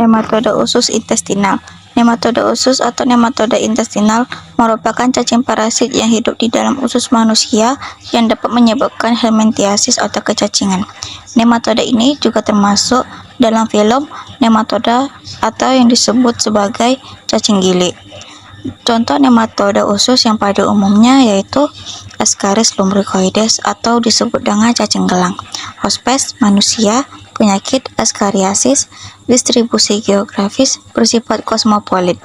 Nematoda usus intestinal. Nematoda usus atau nematoda intestinal merupakan cacing parasit yang hidup di dalam usus manusia yang dapat menyebabkan helminthiasis atau kecacingan. Nematoda ini juga termasuk dalam filum nematoda atau yang disebut sebagai cacing gilik. Contoh nematoda usus yang pada umumnya yaitu Ascaris lumbricoides atau disebut dengan cacing gelang. Hospes manusia, penyakit Ascariasis, distribusi geografis bersifat kosmopolit.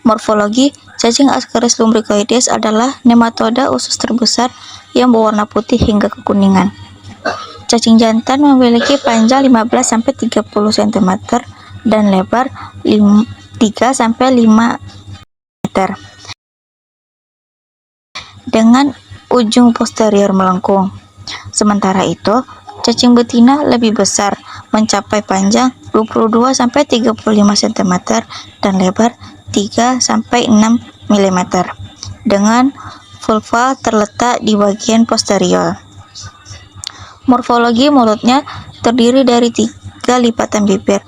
Morfologi, cacing Ascaris lumbricoides adalah nematoda usus terbesar yang berwarna putih hingga kekuningan. Cacing jantan memiliki panjang 15-30 cm dan lebar 3-5 meter dengan ujung posterior melengkung. Sementara itu, cacing betina lebih besar, mencapai panjang 22-35 cm dan lebar 3-6 mm dengan vulva terletak di bagian posterior. Morfologi mulutnya terdiri dari 3 lipatan bibir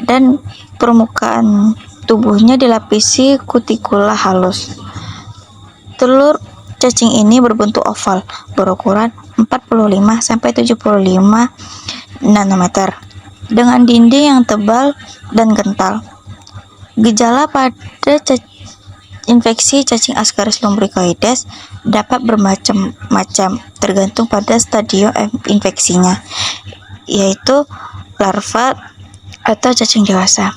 dan permukaan tubuhnya dilapisi kutikula halus. Telur cacing ini berbentuk oval, berukuran 45-75 nanometer, dengan dinding yang tebal dan kental. Gejala pada infeksi cacing Ascaris lumbricoides dapat bermacam-macam tergantung pada stadium infeksinya, yaitu larva atau cacing dewasa.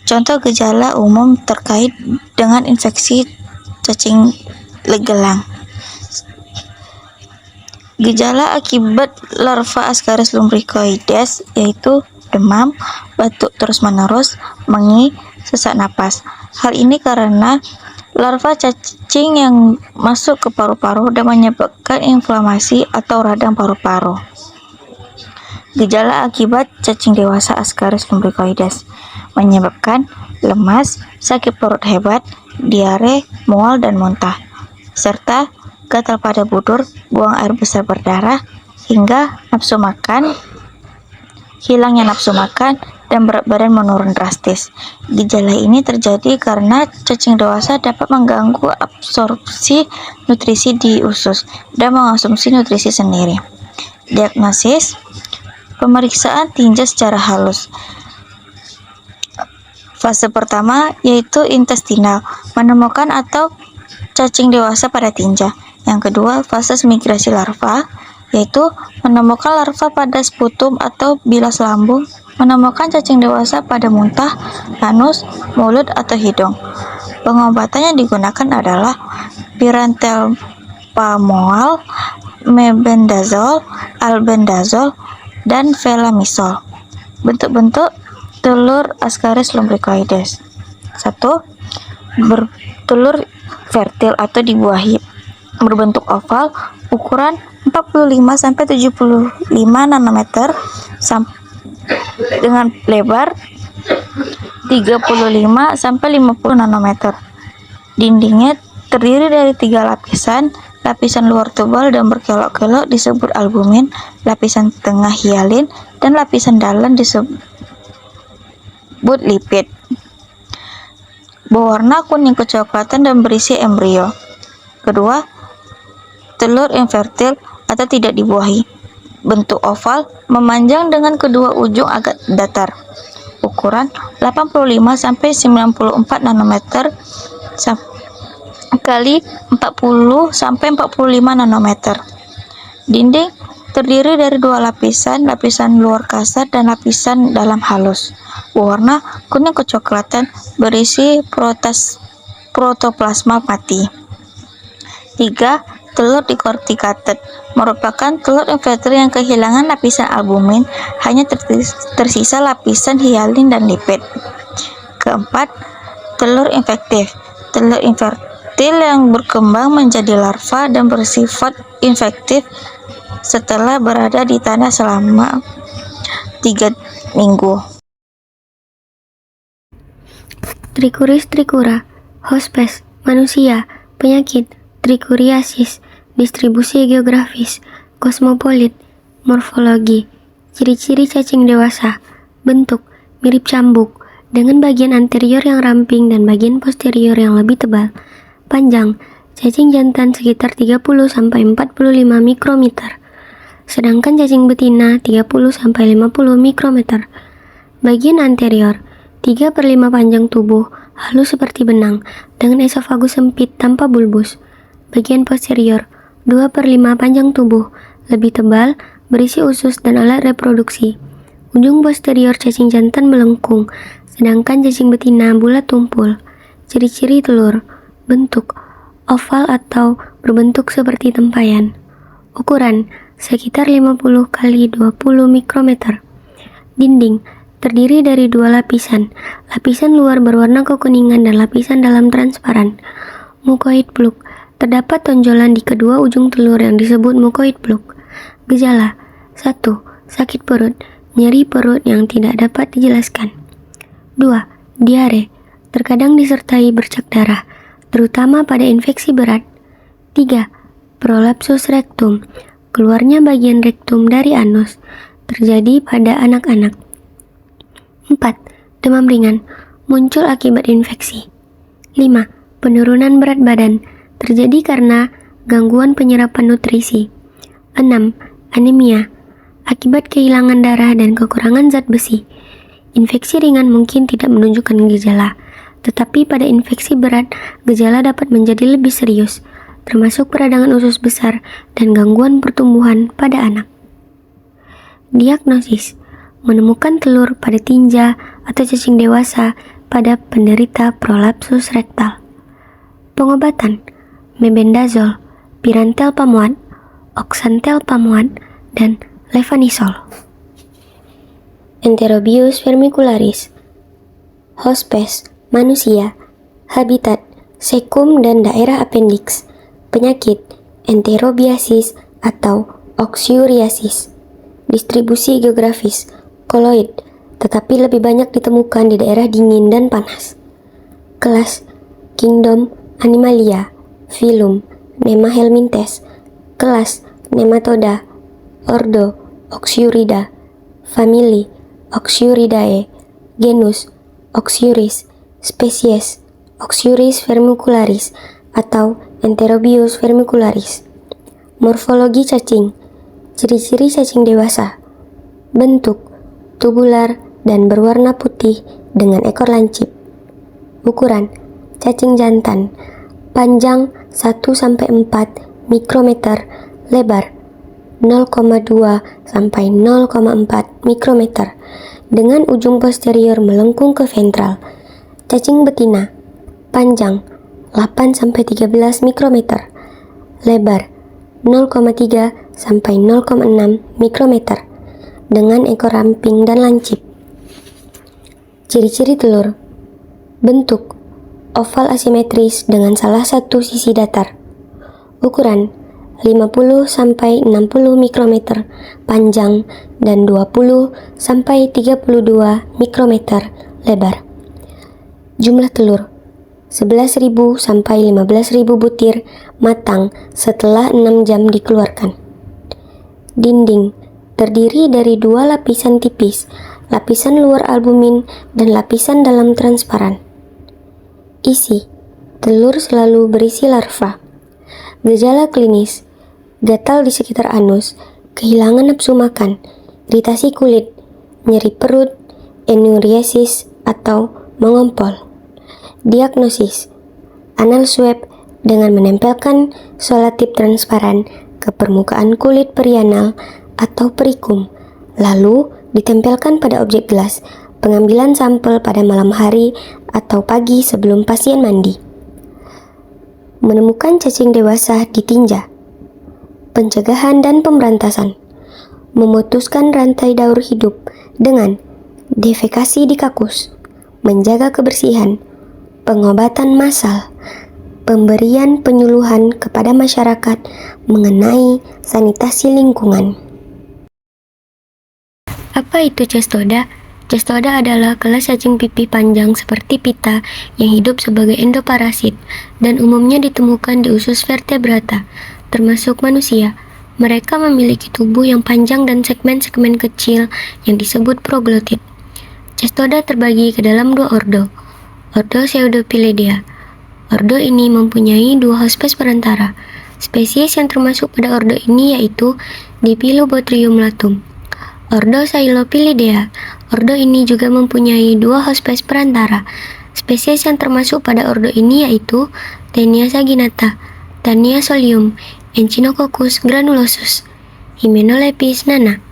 Contoh gejala umum terkait dengan infeksi cacing gelang. Gejala akibat larva Ascaris lumbricoides yaitu demam, batuk terus-menerus, mengih, sesak napas. Hal ini karena larva cacing yang masuk ke paru-paru dan menyebabkan inflamasi atau radang paru-paru. Gejala akibat cacing dewasa Ascaris lumbricoides menyebabkan lemas, sakit perut hebat, diare, mual dan muntah, serta gatal pada budur, buang air besar berdarah, hingga nafsu makan, hilangnya nafsu makan, dan berat badan menurun drastis. Gejala ini terjadi karena cacing dewasa dapat mengganggu absorpsi nutrisi di usus dan mengonsumsi nutrisi sendiri. Diagnosis: pemeriksaan tinja secara halus. Fase pertama yaitu intestinal, menemukan atau cacing dewasa pada tinja. Yang kedua, fase migrasi larva, yaitu menemukan larva pada sputum atau bilas lambung, menemukan cacing dewasa pada muntah, anus, mulut, atau hidung. Pengobatan yang digunakan adalah pyrantelpamoal, mebendazole, albendazole, dan felamisol. Bentuk-bentuk telur Ascaris lumbricoides. 1. Telur fertil atau dibuahi, berbentuk oval, ukuran 45-75 nanometer dengan lebar 35-50 nanometer. Dindingnya terdiri dari 3 lapisan. Lapisan luar tebal dan berkelok-kelok disebut albumin, lapisan tengah hialin, dan lapisan dalam disebut lipid. Berwarna kuning kecoklatan dan berisi embrio. Kedua, telur infertil atau tidak dibuahi, bentuk oval, memanjang dengan kedua ujung agak datar. Ukuran 85-94 nanometer kali 40-45 nanometer. Dinding terdiri dari 2 lapisan, lapisan luar kasar dan lapisan dalam halus. Berwarna kuning kecoklatan, berisi protoplasma mati. 3. Telur dicorticated merupakan telur infertil yang kehilangan lapisan albumin, hanya tersisa lapisan hialin dan lipid. Keempat, telur infektif. Telur infertil yang berkembang menjadi larva dan bersifat infektif setelah berada di tanah selama 3 minggu. Trichuris trichura. Hospes manusia, penyakit Trichuriasis, distribusi geografis kosmopolit. Morfologi, ciri-ciri cacing dewasa, bentuk mirip cambuk, dengan bagian anterior yang ramping dan bagian posterior yang lebih tebal. Panjang cacing jantan sekitar 30-45 mikrometer, sedangkan cacing betina 30-50 mikrometer. Bagian anterior 3/5 panjang tubuh, halus seperti benang, dengan esofagus sempit tanpa bulbus. Bagian posterior 2/5 panjang tubuh, lebih tebal, berisi usus dan alat reproduksi. Ujung posterior cacing jantan melengkung, sedangkan cacing betina bulat tumpul. Ciri-ciri telur: bentuk oval atau berbentuk seperti tempayan. Ukuran sekitar 50 x 20 mikrometer. Dinding terdiri dari dua lapisan. Lapisan luar berwarna kekuningan dan lapisan dalam transparan. Mukoid pluk. Terdapat tonjolan di kedua ujung telur yang disebut mukoid pluk. Gejala: 1. Sakit perut, nyeri perut yang tidak dapat dijelaskan. 2. Diare, terkadang disertai bercak darah, terutama pada infeksi berat. 3. Prolapsus rektum, keluarnya bagian rektum dari anus, terjadi pada anak-anak. 4. Demam ringan, muncul akibat infeksi. 5. Penurunan berat badan, terjadi karena gangguan penyerapan nutrisi. 6. Anemia, akibat kehilangan darah dan kekurangan zat besi. Infeksi ringan mungkin tidak menunjukkan gejala, tetapi pada infeksi berat, gejala dapat menjadi lebih serius, termasuk peradangan usus besar dan gangguan pertumbuhan pada anak. Diagnosis: menemukan telur pada tinja atau cacing dewasa pada penderita prolapsus rektal. Pengobatan: mebendazol, pirantel pamuat, oxantel pamuat, dan levonisol. Enterobius vermicularis. Hospes, manusia. Habitat, sekum dan daerah appendix. Penyakit, enterobiasis atau oxyuriasis. Distribusi geografis, koloid, tetapi lebih banyak ditemukan di daerah dingin dan panas. Kelas, Kingdom Animalia. Filum, Nemahelminthes. Kelas, Nematoda. Ordo, Oxyurida. Famili, Oxyuridae. Genus, Oxyuris. Spesies, Oxyuris vermicularis atau Enterobius vermicularis. Morfologi cacing. Ciri-ciri cacing dewasa: bentuk tubular dan berwarna putih dengan ekor lancip. Ukuran cacing jantan: panjang 1-4 mikrometer, lebar 0,2 sampai 0,4 mikrometer, dengan ujung posterior melengkung ke ventral. Cacing betina: panjang 8-13 mikrometer, lebar 0,3 sampai 0,6 mikrometer, dengan ekor ramping dan lancip. Ciri-ciri telur: bentuk oval asimetris dengan salah satu sisi datar. Ukuran 50 sampai 60 mikrometer panjang dan 20 sampai 32 mikrometer lebar. Jumlah telur: 11.000 sampai 15.000 butir matang setelah 6 jam dikeluarkan. Dinding terdiri dari dua lapisan tipis, lapisan luar albumin dan lapisan dalam transparan. Isi: telur selalu berisi larva. Gejala klinis: gatal di sekitar anus, kehilangan nafsu makan, iritasi kulit, nyeri perut, enuriasis atau mengompol. Diagnosis: anal swab dengan menempelkan solatip transparan ke permukaan kulit perianal atau perikum, lalu ditempelkan pada objek gelas. Pengambilan sampel pada malam hari atau pagi sebelum pasien mandi. Menemukan cacing dewasa di tinja. Pencegahan dan pemberantasan: memutuskan rantai daur hidup dengan defekasi di kakus, menjaga kebersihan, pengobatan massal, pemberian penyuluhan kepada masyarakat mengenai sanitasi lingkungan. Apa itu cestoda? Cestoda adalah kelas cacing pipih panjang seperti pita yang hidup sebagai endoparasit dan umumnya ditemukan di usus vertebrata, termasuk manusia. Mereka memiliki tubuh yang panjang dan segmen-segmen kecil yang disebut proglotit. Cestoda terbagi ke dalam dua ordo. Ordo Pseudopilidea. Ordo ini mempunyai dua hospes perantara. Spesies yang termasuk pada ordo ini yaitu Dipilobothrium latum. Ordo Caesalpilidea. Ordo ini juga mempunyai dua hospes perantara. Spesies yang termasuk pada ordo ini yaitu Taenia saginata, Taenia solium, Echinococcus granulosus, Hymenopletis nana.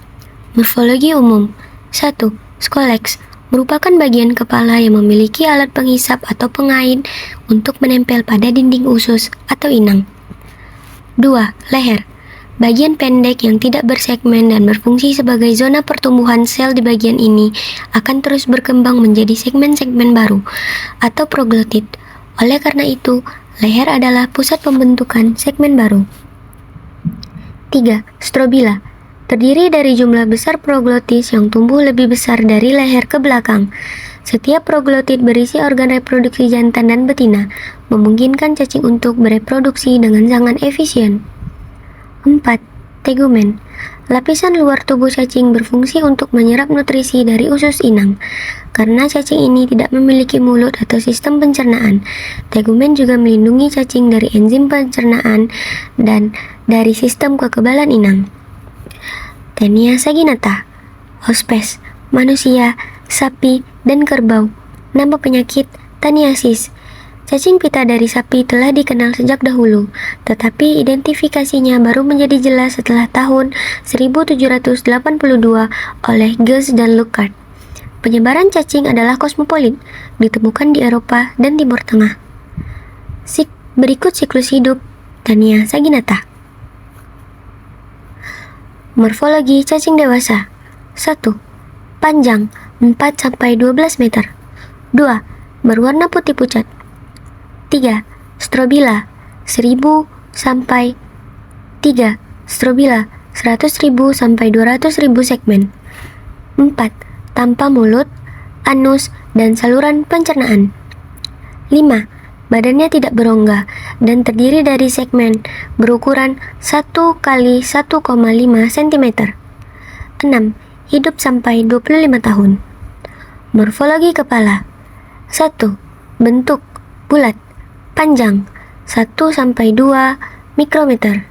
Morfologi umum. 1. Scolex merupakan bagian kepala yang memiliki alat penghisap atau pengait untuk menempel pada dinding usus atau inang. 2. Leher. Bagian pendek yang tidak bersegmen dan berfungsi sebagai zona pertumbuhan sel di bagian ini akan terus berkembang menjadi segmen-segmen baru atau proglotit. Oleh karena itu, leher adalah pusat pembentukan segmen baru. 3. Strobila terdiri dari jumlah besar proglotis yang tumbuh lebih besar dari leher ke belakang. Setiap proglotit berisi organ reproduksi jantan dan betina, memungkinkan cacing untuk bereproduksi dengan sangat efisien. 4. Tegumen. Lapisan luar tubuh cacing berfungsi untuk menyerap nutrisi dari usus inang. Karena cacing ini tidak memiliki mulut atau sistem pencernaan, tegumen juga melindungi cacing dari enzim pencernaan dan dari sistem kekebalan inang. Taenia saginata. Hospes, manusia, sapi, dan kerbau. Nama penyakit taniasis. Cacing pita dari sapi telah dikenal sejak dahulu, tetapi identifikasinya baru menjadi jelas setelah tahun 1782 oleh Gills dan Lockhart. Penyebaran cacing adalah kosmopolit, ditemukan di Eropa dan Timur Tengah. Berikut siklus hidup Taenia saginata. Morfologi cacing dewasa. 1. Panjang 4-12 meter. 2. Berwarna putih pucat. 3. Strobila 1000 sampai 3. Strobila 100.000 sampai 200.000 segmen. 4. Tanpa mulut, anus, dan saluran pencernaan. 5. Badannya tidak berongga dan terdiri dari segmen berukuran 1 kali 1,5 cm. 6. Hidup sampai 25 tahun. Morfologi kepala. 1. Bentuk bulat, panjang 1-2 mikrometer.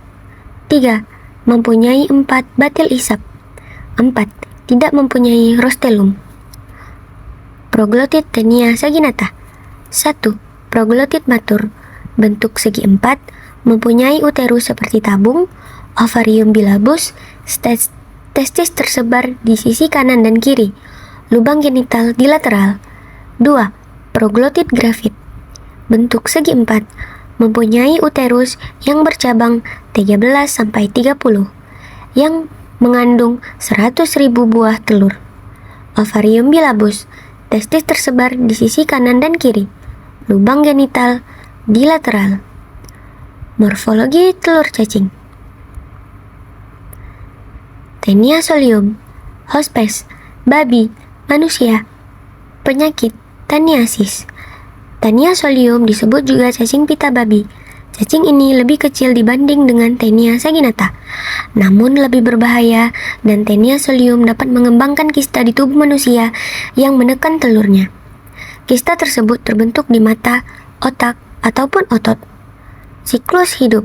3. Mempunyai 4 batil isap. 4. Tidak mempunyai rostelum. Proglotit Taenia saginata. 1. Proglotit matur, bentuk segi 4, mempunyai uterus seperti tabung, ovarium bilabus, testis tersebar di sisi kanan dan kiri, lubang genital di lateral. 2. Proglotit gravid, bentuk segi 4, mempunyai uterus yang bercabang 13-30, yang mengandung 100.000 buah telur. Ovarium bilabus, testis tersebar di sisi kanan dan kiri, lubang genital di lateral. Morfologi telur cacing. Taenia solium. Hospes, babi, manusia. Penyakit taniasis. Taenia solium disebut juga cacing pita babi. Cacing ini lebih kecil dibanding dengan Taenia saginata, namun lebih berbahaya, dan Taenia solium dapat mengembangkan kista di tubuh manusia yang menekan telurnya. Kista tersebut terbentuk di mata, otak, ataupun otot. Siklus hidup.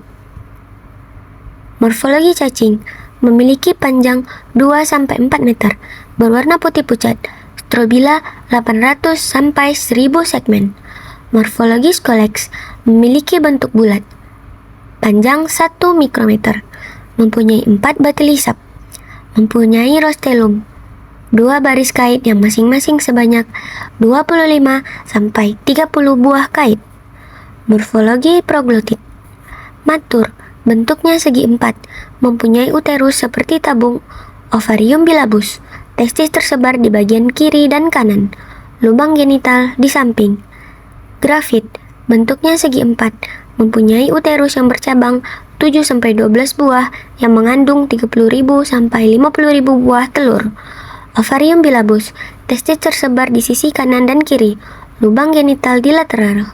Morfologi cacing memiliki panjang 2-4 meter, berwarna putih pucat, strobila 800-1000 segmen. Morfologi Scolex memiliki bentuk bulat, panjang 1 mikrometer, mempunyai 4 batil isap, mempunyai rostelum, 2 baris kait yang masing-masing sebanyak 25-30 buah kait. Morfologi proglotit. Matur, bentuknya segi 4, mempunyai uterus seperti tabung, ovarium bilabus, testis tersebar di bagian kiri dan kanan, lubang genital di samping. Gravid, bentuknya segi 4, mempunyai uterus yang bercabang 7-12 buah yang mengandung 30.000-50.000 buah telur. Ovarium bilabus, testis tersebar di sisi kanan dan kiri, lubang genital di lateral.